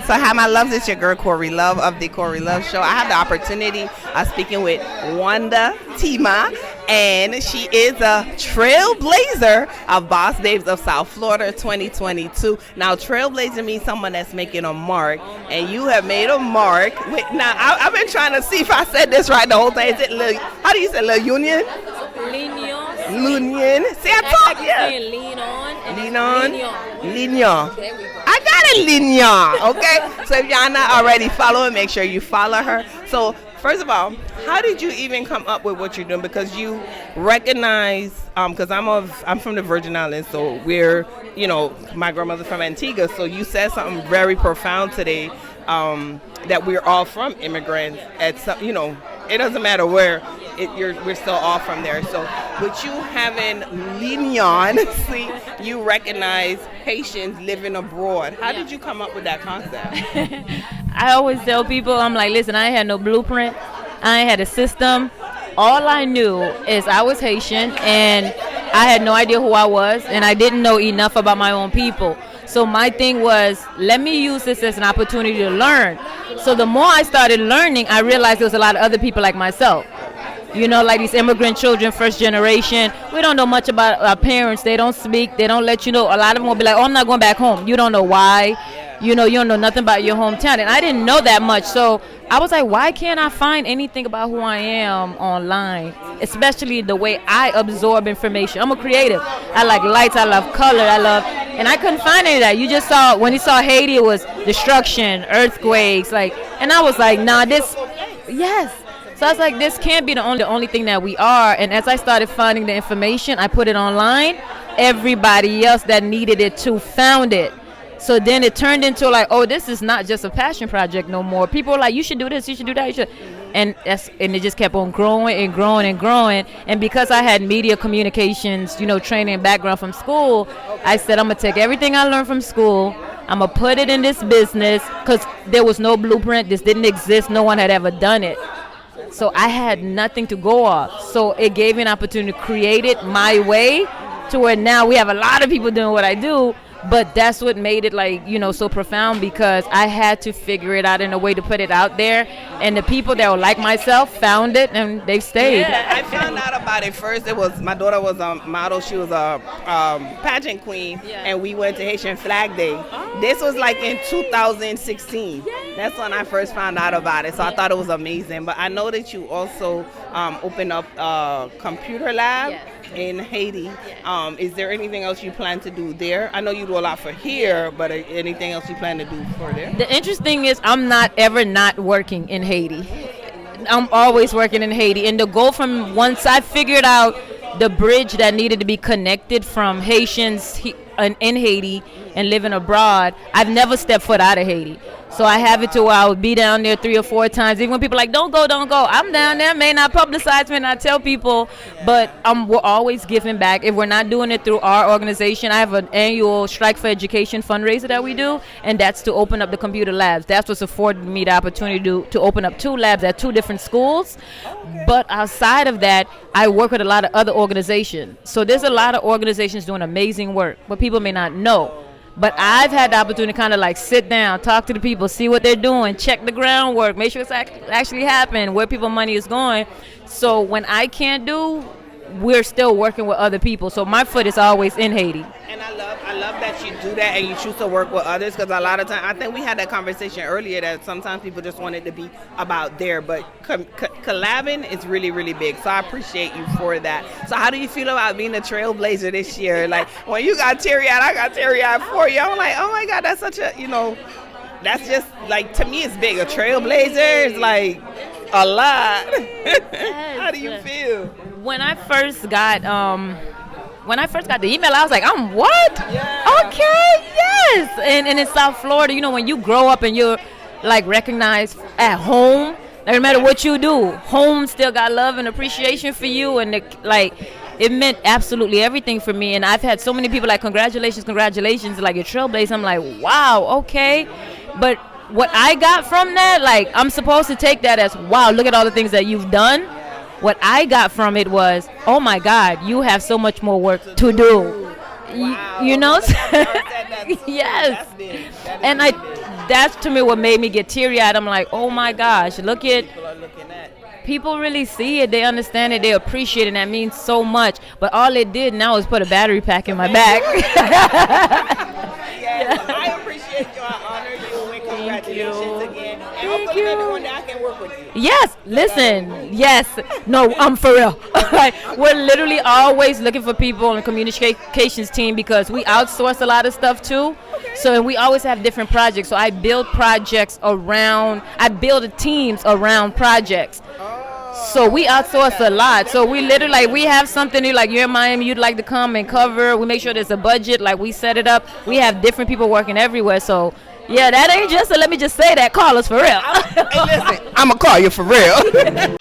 So hi, my loves. It's your girl CoriLuv of the CoriLuv Show. I have the opportunity of speaking with Wanda Tima, and she is a trailblazer of Boss Babes of South Florida 2022. Now, trailblazer means someone that's making a mark, and you have made a mark. Now, I've been trying to see if I said this right the whole time. Is it how do you say Le Union? L'Union. See, I talk, yeah. Lean on. Lean on. Lignon. I got it, Lignon. Okay? So if y'all not already following, make sure you follow her. So, first of all, how did you even come up with what you're doing? Because you recognize, because I'm from the Virgin Islands, so we're, my grandmother's from Antigua, so you said something very profound today, that we're all from immigrants. At some, it doesn't matter where. We're still all from there. So with you having Lignon, see, you recognize Haitians living abroad. How did you come up with that concept? I always tell people, I'm like, listen, I ain't had no blueprint. I ain't had a system. All I knew is I was Haitian, and I had no idea who I was, and I didn't know enough about my own people. So my thing was, let me use this as an opportunity to learn. So the more I started learning, I realized there was a lot of other people like myself. Like these immigrant children, first generation. We don't know much about our parents. They don't speak. They don't let you know. A lot of them will be like, oh, I'm not going back home. You don't know why. You don't know nothing about your hometown. And I didn't know that much. So I was like, why can't I find anything about who I am online? Especially the way I absorb information. I'm a creative. I like lights. I love color. And I couldn't find any of that. You just saw, when you saw Haiti, it was destruction, earthquakes. And I was like, nah, yes. So I was like, this can't be the only thing that we are. And as I started finding the information, I put it online. Everybody else that needed it too found it. So then it turned into like, oh, this is not just a passion project no more. People were like, you should do this, you should do that, you should. And it just kept on growing and growing and growing. And because I had media communications, training and background from school, I said, I'm going to take everything I learned from school. I'm going to put it in this business, because there was no blueprint. This didn't exist. No one had ever done it. So I had nothing to go off. So it gave me an opportunity to create it my way, to where now we have a lot of people doing what I do. But that's what made it so profound, because I had to figure it out in a way to put it out there. And the people that were like myself found it, and they've stayed. Yeah, I found out about it first. My daughter was a model. She was a pageant queen, and we went to Haitian Flag Day. Oh. This was in 2016. That's when I first found out about it. So I thought it was amazing. But I know that you also opened up a computer lab in Haiti. Is there anything else you plan to do there? I know you do a lot for here, but anything else you plan to do for there? The interesting thing is, I'm not ever not working in Haiti. I'm always working in Haiti. And the goal from once I figured out the bridge that needed to be connected from Haitians in Haiti and living abroad, I've never stepped foot out of Haiti. So I have it to where I would be down there 3 or 4 times. Even when people are like, don't go. I'm down there, may not publicize, may not tell people, but we're always giving back. If we're not doing it through our organization, I have an annual Strike for Education fundraiser that we do, and that's to open up the computer labs. That's what's afforded me the opportunity to open up 2 labs at 2 different schools. But outside of that, I work with a lot of other organizations. So there's a lot of organizations doing amazing work, but people may not know. But I've had the opportunity to kind of sit down, talk to the people, see what they're doing, check the groundwork, make sure it's actually happening, where people's money is going. So when I can't do, we're still working with other people. So my foot is always in Haiti. And I love that you do that and you choose to work with others, because a lot of times, I think we had that conversation earlier, that sometimes people just want it to be about there, but collabing is really, really big. So I appreciate you for that. So how do you feel about being a trailblazer this year? When you got teary-eyed, I got teary-eyed for you. I'm like, oh my God, that's such a, that's just to me it's big. A trailblazer is a lot. Yes. How do you feel? When I first got the email, I was like, what? Yeah. Okay, yes. And in South Florida, when you grow up and you're recognized at home, no matter what you do, home still got love and appreciation for you, and it meant absolutely everything for me. And I've had so many people congratulations, you're trailblazer. I'm like, wow, okay. But what I got from that, I'm supposed to take that as, wow, look at all the things that you've done. What I got from it was, oh my God, you have so much more work to do. Wow. You know? That's Yes. big. And that's to me what made me get teary-eyed. I'm like, oh my gosh, look at. People are looking at. People really see it, they understand it, they appreciate it, and that means so much. But all it did now is put a battery pack in my back. Yes, I appreciate you. I honor you, and congratulations again. And hopefully maybe one day I can work with you. Yes, listen, yes. No, I'm for real. Like, we're literally always looking for people on the communications team because we outsource a lot of stuff too. So and we always have different projects. So I build teams around projects. So we outsource a lot. So we literally, like, we have something, you're in Miami, you'd like to come and cover. We make sure there's a budget, like we set it up. We have different people working everywhere. So yeah, that ain't just, let me just say that. Call us for real. Hey, listen, I'm going to call you for real.